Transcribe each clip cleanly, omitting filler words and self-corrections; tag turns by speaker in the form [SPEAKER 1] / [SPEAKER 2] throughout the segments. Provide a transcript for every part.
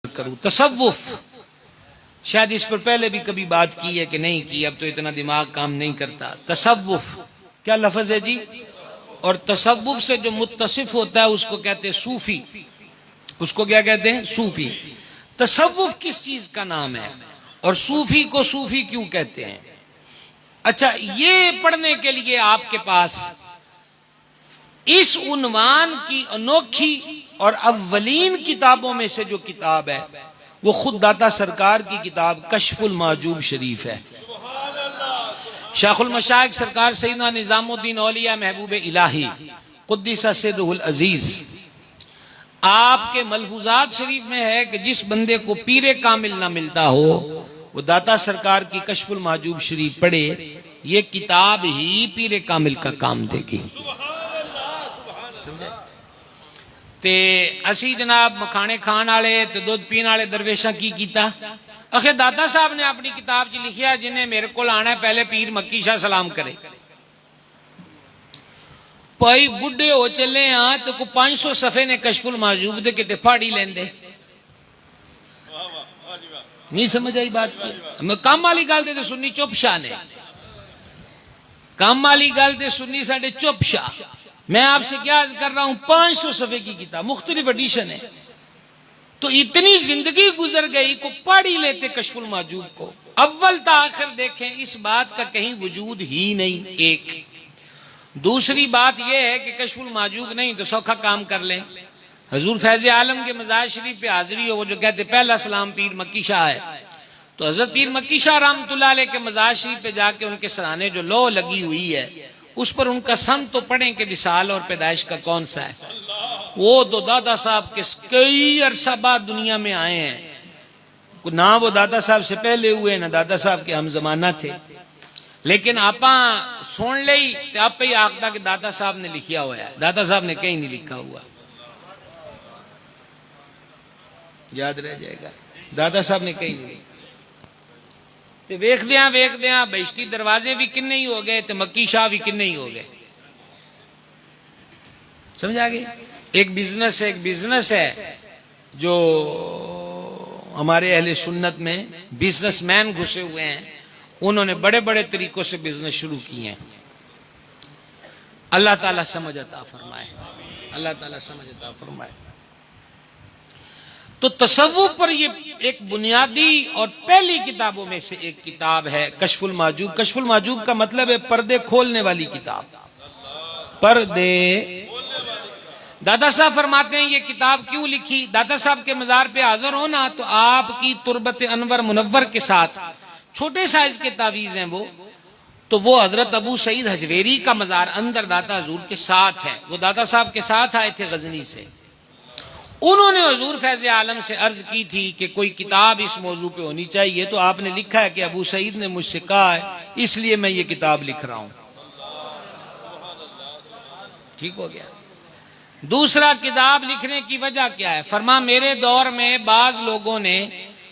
[SPEAKER 1] کروں. تصوف شاید اس پر پہلے بھی کبھی بات کی ہے کہ نہیں کی، اب تو اتنا دماغ کام نہیں کرتا. تصوف کیا لفظ ہے جی؟ اور تصوف سے جو متصف ہوتا ہے اس کو کہتے ہیں صوفی. اس کو کیا کہتے ہیں؟ صوفی. تصوف کس چیز کا نام ہے اور صوفی کو صوفی کیوں کہتے ہیں؟ اچھا، یہ پڑھنے کے لیے آپ کے پاس اس عنوان کی انوکھی اور اولین کتابوں میں سے جو کتاب ہے وہ خود داتا سرکار کی کتاب کشف المحجوب شریف ہے. شیخ المشائخ سرکار سیدنا نظام الدین اولیاء محبوب الہی قدس سرہ العزیز، آپ کے ملفوظات شریف میں ہے کہ جس بندے کو پیر کامل نہ ملتا ہو وہ داتا سرکار کی کشف المحجوب شریف پڑھے، یہ کتاب ہی پیر کامل کا کام دے گی. تے اسی جناب مکھانے کھان والے تے دودھ پین والے درویشاں کی کیتا؟ اخے داتا صاحب نے اپنی کتاب چ لکھیا جنہیں میرے کو آنا ہے پہلے پیر مکی شاہ سلام کرے. پائی بڈھے ہو چلے ہاں تو کو 500 صفحے نے کشف المحجوب دے کتے پھاڑی لیندے. نہیں سمجھ آئی بات کی؟ کام والی گل دے سنی چپ شاہ نے، کام والی گل دے سنی ساڈے چپ شاہ. میں آپ سے کیا عرض کر رہا ہوں، 500 صفحے کی کتاب مختلف ایڈیشن ہے، تو اتنی زندگی گزر گئی کو پڑھ ہی لیتے کشف المحجوب کو، اول تا آخر دیکھیں اس بات کا کہیں وجود ہی نہیں. ایک دوسری بات یہ ہے کہ کشف المحجوب نہیں تو سوکھا کام کر لیں، حضور فیض عالم کے مزار شریف پہ حاضری ہو، وہ جو کہتے پہلا سلام پیر مکی شاہ ہے، تو حضرت پیر مکی شاہ رحمۃ اللہ علیہ کے مزار شریف پہ جا کے ان کے سرانے جو لو لگی ہوئی ہے اس پر ان کا سن تو پڑھیں کہ وصال اور پیدائش کا کون سا ہے. وہ تو دادا صاحب کے کئی عرصہ بعد دنیا میں آئے ہیں، نہ وہ دادا صاحب سے پہلے ہوئے نہ دادا صاحب کے ہم زمانہ تھے، لیکن آپ سن لئی تو آپ ہی آخدا کہ دادا صاحب نے لکھیا ہوا ہے. دادا صاحب نے کہیں نہیں لکھا ہوا، یاد رہ جائے گا، دادا صاحب نے کہیں نہیں. ویکھ دیاں بہشتی دروازے بھی کنے ہی ہو گئے تے مکی شاہ بھی کنے ہی ہو گئے. سمجھ آ گئی؟ ایک بزنس ہے جو ہمارے اہل سنت میں بزنس مین گھسے ہوئے ہیں، انہوں نے بڑے بڑے طریقوں سے بزنس شروع کیے ہیں. اللہ تعالیٰ سمجھ عطا فرمائے، اللہ تعالیٰ سمجھ عطا فرمائے. تو تصوف پر یہ ایک بنیادی اور پہلی کتابوں میں سے ایک کتاب ہے کشف المحجوب. کشف المحجوب کا مطلب ہے پردے کھولنے والی کتاب. پردے. دادا صاحب فرماتے ہیں یہ کتاب کیوں لکھی؟ دادا صاحب کے مزار پہ حاضر ہونا تو آپ کی تربت انور منور کے ساتھ چھوٹے سائز کے تعویذ ہیں وہ حضرت ابو سعید حجویری کا مزار اندر داتا حضور کے ساتھ ہے. وہ دادا صاحب کے ساتھ آئے تھے غزنی سے، انہوں نے حضور فیض عالم سے عرض کی تھی کہ کوئی کتاب اس موضوع پہ ہونی چاہیے، تو آپ نے لکھا ہے کہ ابو سعید نے مجھ سے کہا ہے اس لیے میں یہ کتاب لکھ رہا ہوں. ٹھیک ہو گیا. دوسرا کتاب لکھنے کی وجہ کیا ہے؟ فرما میرے دور میں بعض لوگوں نے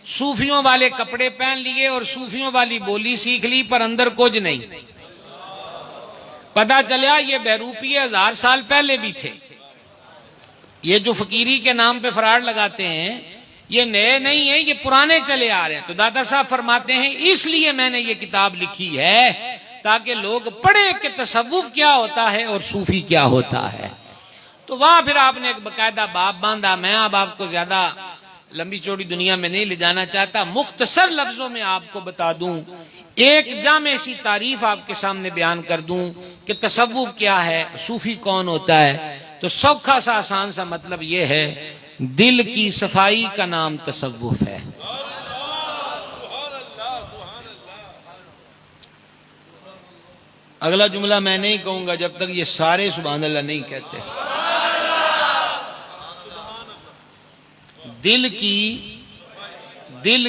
[SPEAKER 1] صوفیوں والے کپڑے پہن لیے اور صوفیوں والی بولی سیکھ لی پر اندر کچھ نہیں. پتہ چلا یہ بہروپی 1000 سال پہلے بھی تھے. یہ جو فقیری کے نام پہ فراڈ لگاتے ہیں یہ نئے نہیں ہیں، یہ پرانے چلے آ رہے ہیں. تو دادا صاحب فرماتے ہیں اس لیے میں نے یہ کتاب لکھی ہے تاکہ لوگ پڑھیں کہ تصوف کیا ہوتا ہے اور صوفی کیا ہوتا ہے. تو وہاں پھر آپ نے ایک باقاعدہ باب باندھا. میں اب آپ کو زیادہ لمبی چوڑی دنیا میں نہیں لے جانا چاہتا، مختصر لفظوں میں آپ کو بتا دوں، ایک جامع سی تعریف آپ کے سامنے بیان کر دوں کہ تصوف کیا ہے، صوفی کون ہوتا ہے. تو سوکھا سا آسان سا مطلب یہ ہے دل کی صفائی کا نام تصوف ہے. اگلا جملہ میں نہیں کہوں گا جب تک یہ سارے سبحان اللہ نہیں کہتے. دل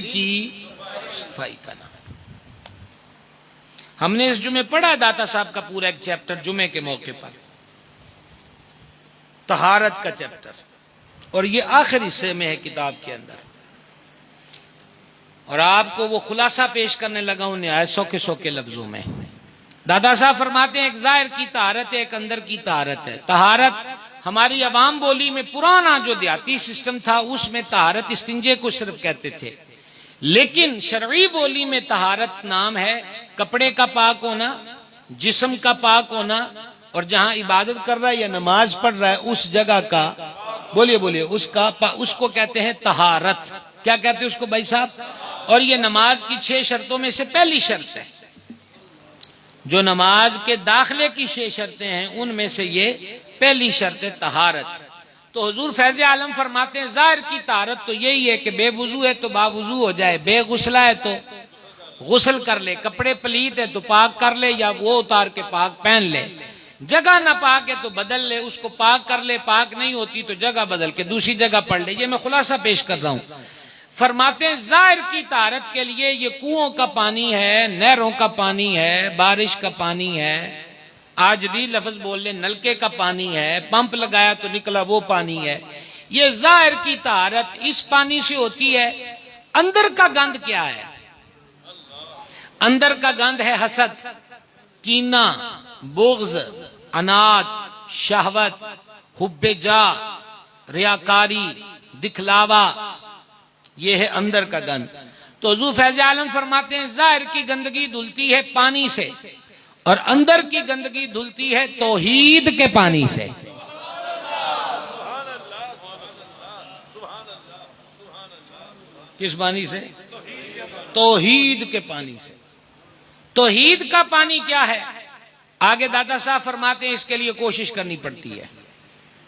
[SPEAKER 1] کی صفائی کا نام. ہم نے اس جمعے پڑھا داتا صاحب کا پورا ایک چیپٹر جمعے کے موقع پر، طہارت کا چیپٹر، اور یہ آخری حصے میں ہے کتاب کے اندر. اور آپ کو وہ خلاصہ پیش کرنے لگا ہوں نہایت سوکھے لفظوں میں. دادا صاحب فرماتے ہیں ایک ظاہر کی طہارت ہے، ایک اندر کی طہارت ہے. طہارت ہماری عوام بولی میں پرانا جو دیہاتی سسٹم تھا اس میں طہارت استنجے کو صرف کہتے تھے، لیکن شرعی بولی میں طہارت نام ہے کپڑے کا پاک ہونا، جسم کا پاک ہونا، اور جہاں عبادت کر رہا ہے یا نماز پڑھ رہا ہے اس جگہ کا، بولیے اس کو کہتے ہیں طہارت۔ کیا کہتے ہیں اس کو بھائی صاحب؟ اور یہ نماز کی 6 شرطوں میں سے پہلی شرط ہے، جو نماز کے داخلے کی 6 شرطیں ہیں ان میں سے یہ پہلی شرط ہے طہارت۔ تو حضور فیض عالم فرماتے ہیں ظاہر کی طہارت تو یہی ہے کہ بے وضو ہے تو باوضو ہو جائے، بے غسلہ ہے تو غسل کر لے، کپڑے پلیت ہے تو پاک کر لے یا وہ اتار کے پاک پہن لے، جگہ نہ پاک ہے تو بدل لے، اس کو پاک کر لے، پاک نہیں ہوتی تو جگہ بدل کے دوسری جگہ پڑھ لے۔ یہ میں خلاصہ پیش کر رہا ہوں۔ فرماتے ہیں ظاہر کی طہارت کے لیے یہ کنوؤں کا پانی ہے، نہروں کا پانی ہے، بارش کا پانی ہے، آج دی لفظ بول لے نلکے کا پانی ہے، پمپ لگایا تو نکلا وہ پانی ہے، یہ ظاہر کی طہارت اس پانی سے ہوتی ہے۔ اندر کا گند کیا ہے؟ اندر کا گند ہے حسد، کینہ، بغض، عناد، شہوت، حب جاہ، ریاکاری، دکھلاوا، یہ ہے اندر کا گند۔ تو حضور فیض عالم فرماتے ہیں ظاہر کی گندگی دھلتی ہے پانی سے اور اندر کی گندگی دھلتی ہے توحید کے پانی سے۔ کس پانی سے؟ توحید کے پانی سے۔ توحید کا پانی کیا ہے؟ آگے داتا صاحب فرماتے ہیں اس کے لیے کوشش کرنی پڑتی ہے۔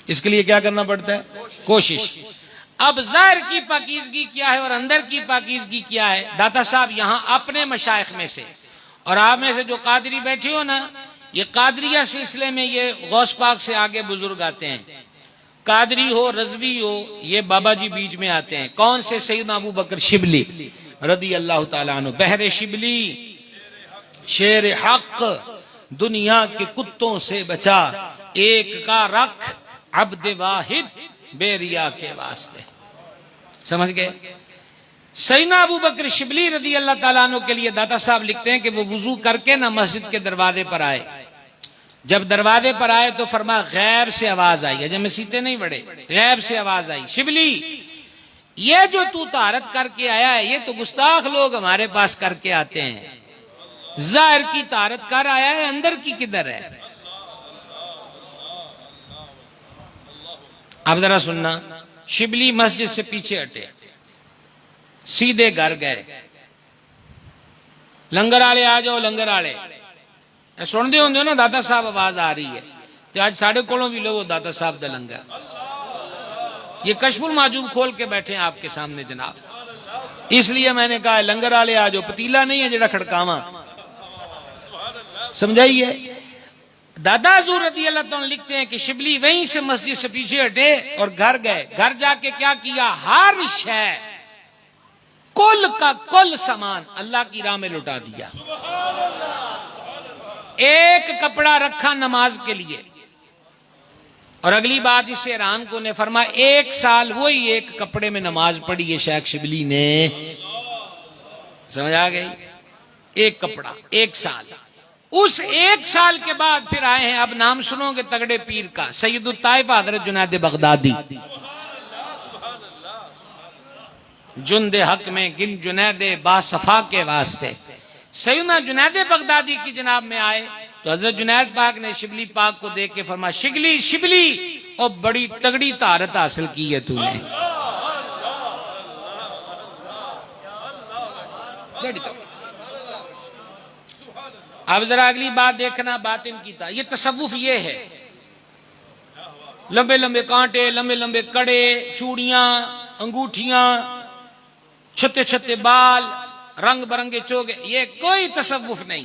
[SPEAKER 1] اس کے لیے کیا کرنا پڑتا ہے؟ کوشش۔ اب ظاہر کی پاکیزگی کیا ہے اور اندر کی پاکیزگی کیا ہے؟ داتا صاحب یہاں اپنے مشائخ میں سے اور آپ میں سے جو قادری بیٹھے ہو نا، یہ قادریہ سلسلے میں یہ غوث پاک سے آگے بزرگ آتے ہیں، قادری ہو رضوی ہو، یہ بابا جی بیچ میں آتے ہیں۔ کون سے؟ سیدنا ابو بکر شبلی رضی اللہ تعالیٰ عنہ، بحر شبلی، شیر حق، دنیا کے کتوں سے بچا، ایک کا رکھ عبد واحد بے ریا کے واسطے۔ سمجھ گئے؟ سیدنا ابو بکر شبلی رضی اللہ تعالیٰ عنہ کے لیے داتا صاحب لکھتے ہیں کہ وہ وضو کر کے نہ مسجد کے دروازے پر آئے، جب دروازے پر آئے تو فرمایا غیب سے آواز آئی ہے، جب مسیطے نہیں بڑھے، غیب سے آواز آئی، شبلی یہ جو تو طہارت کر کے آیا ہے یہ تو گستاخ لوگ ہمارے پاس کر کے آتے ہیں، ظاہر کی طہارت کر آیا ہے، اندر کی کدھر ہے؟ اب ذرا سننا، شبلی مسجد سے پیچھے ہٹے، سیدھے گھر گئے، لنگر آلے آ جاؤ، لنگر آلے سن دے ہوندے نا داتا صاحب آواز آ رہی ہے تو آج ساڑھے کولوں بھی لو داتا صاحب دا لنگر، یہ کشف المعجوب کھول کے بیٹھے ہیں آپ کے سامنے جناب، اس لیے میں نے کہا لنگر آلے آ جاؤ، پتیلا نہیں ہے جڑا کھڑکاواں، سمجھائیے۔ دادا حضور رضی اللہ عنہ لکھتے ہیں کہ شبلی وہیں سے مسجد سے پیچھے ہٹے اور گھر گئے، گھر جا کے کیا کیا؟ ہر شے کل کا کل سامان اللہ کی راہ میں لٹا دیا، ایک کپڑا رکھا نماز کے لیے، اور اگلی بات اس سے حیران کو نے فرمایا 1 سال وہی ایک کپڑے میں نماز پڑھی ہے شیخ شبلی نے، سمجھ آ گئی؟ ایک کپڑا 1 سال، اس 1 سال کے بعد پھر آئے ہیں، اب نام سنو گے تگڑے پیر کا، سید الطائف حضرت جنید بغدادی، جند حق میں گن جنید با صفا کے واسطے، سیدنا جنید بغدادی کی جناب میں آئے تو حضرت جنید پاک نے شبلی پاک کو دیکھ کے فرمایا شبلی اور بڑی تگڑی طہارت حاصل کی ہے تو نے، اب ذرا اگلی بات دیکھنا باطن کی تھا، یہ تصوف یہ ہے، لمبے لمبے کانٹے، لمبے لمبے کڑے، چوڑیاں، انگوٹھیاں، چھتے چھتے بال، رنگ برنگے چوگے، یہ کوئی تصوف نہیں،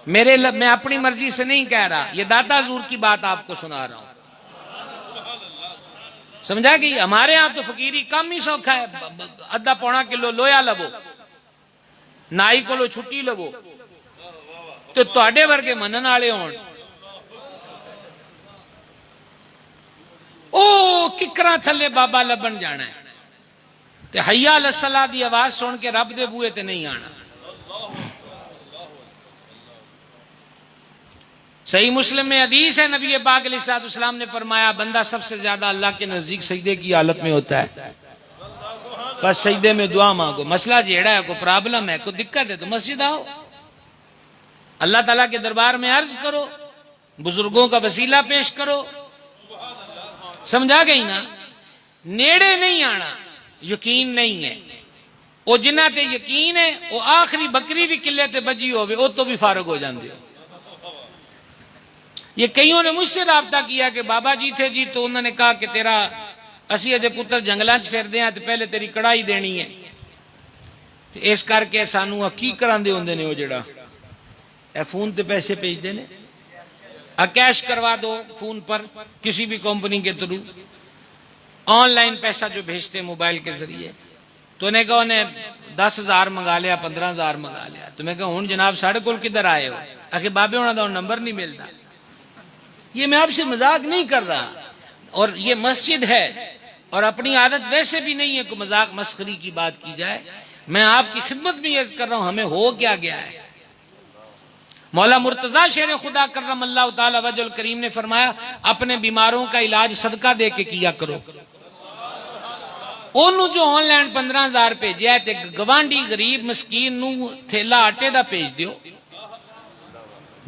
[SPEAKER 1] میں اپنی مرضی سے نہیں کہہ رہا، یہ داتا حضور کی بات آپ کو سنا رہا ہوں، سمجھا گئی؟ ہمارے ہاں تو فقیری کم ہی سوکھا ہے، ادھا پونا کلو لویا لبو، نائی کو لو چھٹی لبو، تو تواڈے ورگے منن والے ہون او ککراں تھلے بابا لبن جانا ہے تے حیا علی الصلاۃ دی آواز سن کے رب دے بوئے تے نہیں آنا، صحیح مسلم میں حدیث ہے، نبی پاک علیہ الصلوۃ والسلام نے فرمایا بندہ سب سے زیادہ اللہ کے نزدیک سجدے کی حالت میں ہوتا ہے، بس سجدے میں دعا مانگو، مسئلہ جھیڑا ہے، کوئی پرابلم ہے، کوئی دقت ہے تو مسجد آؤ، اللہ تعالیٰ کے دربار میں عرض کرو، بزرگوں کا وسیلہ پیش کرو، سمجھا گئی نا؟ نیڑے نہیں آنا، یقین نہیں ہے، وہ جنہ تے یقین ہے وہ آخری بکری بھی قلعے تے بجی ہوئے وہ تو بھی فارغ ہو جاندے ہو۔ یہ کئیوں نے مجھ سے رابطہ کیا کہ بابا جی تھے جی تو انہوں نے کہا کہ تیرا اسی دے پتر جنگلاں چ پھر دیاں تے پہلے تیری کڑائی دینی ہے، اس کر کے سانو کی کراندے ہوندے نے، وہ جڑا اے فون تے پیسے بھیج دے نے، کیش کروا دو فون پر کسی بھی کمپنی کے تھرو، آن لائن پیسہ جو بھیجتے موبائل کے ذریعے، تو نے کہا انہیں 10,000 منگا لیا، 15,000 منگا لیا، تو میں کہا ہوں جناب ساڑھے کول کدھر آئے ہو؟ آخر بابے ہونا دا نمبر نہیں ملتا۔ یہ میں آپ سے مذاق نہیں کر رہا، اور یہ مسجد ہے اور اپنی عادت ویسے بھی نہیں ہے کہ مذاق مسخری کی بات کی جائے، میں آپ کی خدمت میں یہ کر رہا ہوں ہمیں ہو کیا گیا ہے۔ مولا مرتضیٰ شیر خدا کرم اللہ تعالی وجہ الکریم نے فرمایا اپنے بیماروں کا علاج صدقہ دے کے کیا کرو، انہوں جو آن لائن 15,000 بھیجیا تے گوانڈی غریب مسکین نو تھیلا آٹے دا بھیج دیو،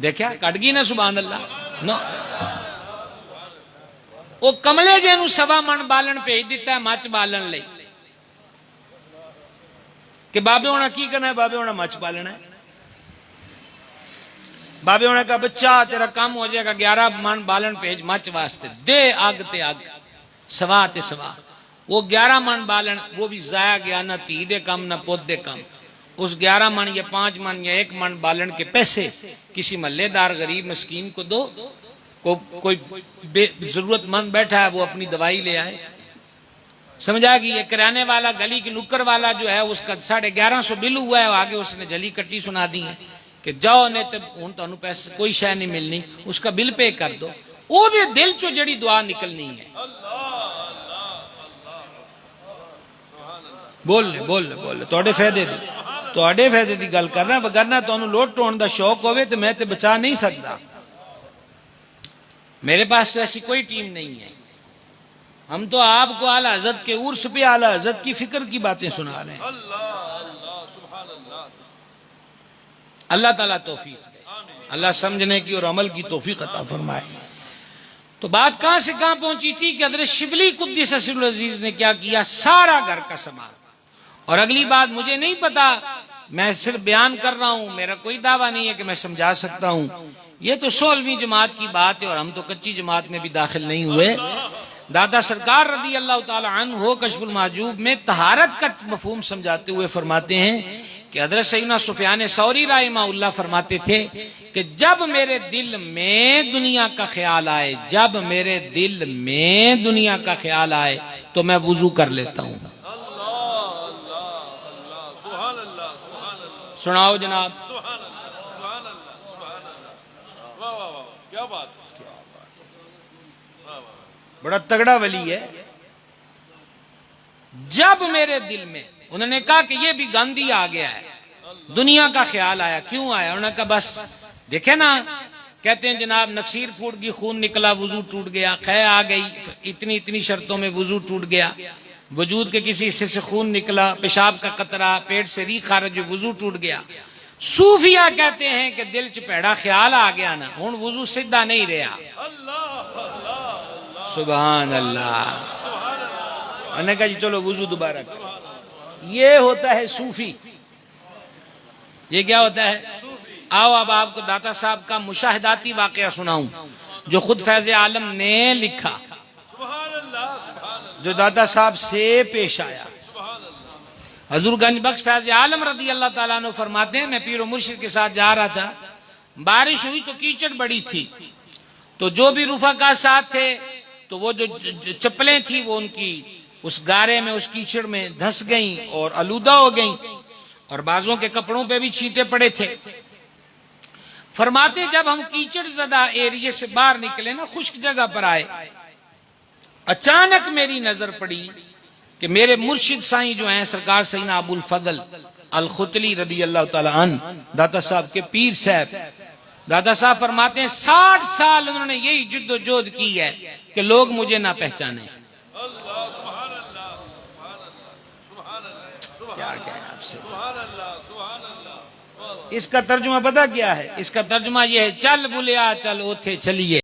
[SPEAKER 1] دیکھیا کٹ گئی نا سبحان اللہ نا، وہ کملے جے نو 1.25 من بالن بھیج دیتا ہے مچ بالن لئی، کہ بابے ہونا کی کرنا ہے؟ بابے ہونا مچ بالنا ہے، بابے ہونا کا بچہ تیرا کام ہو جائے گا، 11 من بالن بھیج مچ واسطے، دے آگ تے آگ، سوا تے سوا، وہ 11 من بالن وہ بھی ضائع گیا، نہ تھی دے کم نہ پوت دے کم، اس 11 من یا 5 من یا 1 من بالن کے پیسے کسی محلے دار غریب مسکین کو دو، کوئی ضرورت مند بیٹھا ہے وہ اپنی دوائی لے آئے، سمجھا گی؟ یہ کرانے والا گلی کی نکر والا جو ہے اس کا 1150 بل ہوا ہے، آگے اس نے جلی کٹی سنا دی ہے کہ جاؤ نے تو پیسے کوئی شے نہیں ملنی، اس کا بل پے کر دو، او دے دل چو جڑی دعا نکلنی ہے۔ بول توڑے فائدے دی گل کرنا، وگرنہ تو انہوں لوٹ ٹون دا شوق ہوئے تو میں تے بچا نہیں سکتا، میرے پاس تو ایسی کوئی ٹیم نہیں ہے، ہم تو آپ کو اعلی حضرت کے عرس پہ اعلی حضرت کی فکر کی باتیں سنا رہے ہیں۔ اللہ تعالیٰ توفیق دے، اللہ سمجھنے کی اور عمل کی توفیق عطا فرمائے۔ تو بات کہاں سے کہاں پہنچی تھی کہ حضرت شبلی قدس سر العزیز نے کیا کیا؟ سارا گھر کا سامان، اور اگلی بات مجھے نہیں پتا، میں صرف بیان کر رہا ہوں، میرا کوئی دعویٰ نہیں ہے کہ میں سمجھا سکتا ہوں، یہ تو 16ویں جماعت کی بات ہے اور ہم تو کچی جماعت میں بھی داخل نہیں ہوئے۔ دادا سرکار رضی اللہ تعالی عنہ کشف المحجوب میں طہارت کا مفہوم سمجھاتے ہوئے فرماتے ہیں کہ حضرت سیدنا سفیان ثوری رحمہ اللہ فرماتے تھے کہ جب میرے دل میں دنیا کا خیال آئے، جب میرے دل میں دنیا کا خیال آئے تو میں وضو کر لیتا ہوں۔ سناؤ جناب، بڑا تگڑا ولی ہے۔ جب میرے دل میں، انہوں نے کہا کہ یہ بھی گاندھی آ گیا ہے، دنیا کا خیال آیا، کیوں آیا؟ انہوں نے کہا بس دیکھیں نا، کہتے ہیں جناب نکسیر پھوٹ گئی، خون نکلا، وضو ٹوٹ گیا، خے آ گئی، اتنی شرطوں میں وضو ٹوٹ گیا، وجود کے کسی حصے سے خون نکلا، پیشاب کا قطرہ، پیٹ سے ریح خارج ہوئی، وضو ٹوٹ گیا۔ صوفیہ کہتے ہیں کہ دل چ پیڑا خیال آ گیا نا، ہن وضو سیدھا نہیں رہا۔ سبحان اللہ۔ انہوں نے کہا جی چلو وضو دوبارہ کریں۔ یہ ہوتا ہے صوفی، یہ کیا ہوتا ہے؟ آؤ اب آپ کو داتا صاحب کا مشاہداتی واقعہ سناؤں جو خود فیض عالم نے لکھا، جو داتا صاحب سے پیش آیا۔ حضور گنج بخش فیض عالم رضی اللہ تعالیٰ عنہ فرماتے ہیں میں پیر و مرشد کے ساتھ جا رہا تھا، بارش ہوئی تو کیچڑ بڑی تھی، تو جو بھی رفقا ساتھ تھے تو وہ جو چپلیں تھی وہ ان کی اس گارے میں، اس کیچڑ میں دھس گئیں اور آلودہ ہو گئیں، اور بعضوں کے کپڑوں پہ بھی چھینٹے پڑے تھے۔ فرماتے جب ہم کیچڑ زدہ ایریے سے باہر نکلے نا، خشک جگہ پر آئے، اچانک میری نظر پڑی کہ میرے مرشد سائیں جو ہیں سرکار سیدنا ابو الفضل الختلی رضی اللہ تعالی عنہ، داتا صاحب کے پیر صاحب، دادا صاحب فرماتے ہیں 60 سال انہوں نے یہی جد و جہد کی ہے کہ لوگ مجھے نہ پہچانیں. کیا کہیں آپ سے. اس کا ترجمہ پتہ کیا ہے؟ اس کا ترجمہ یہ ہے چل بلیا چل اوتھے چلیے.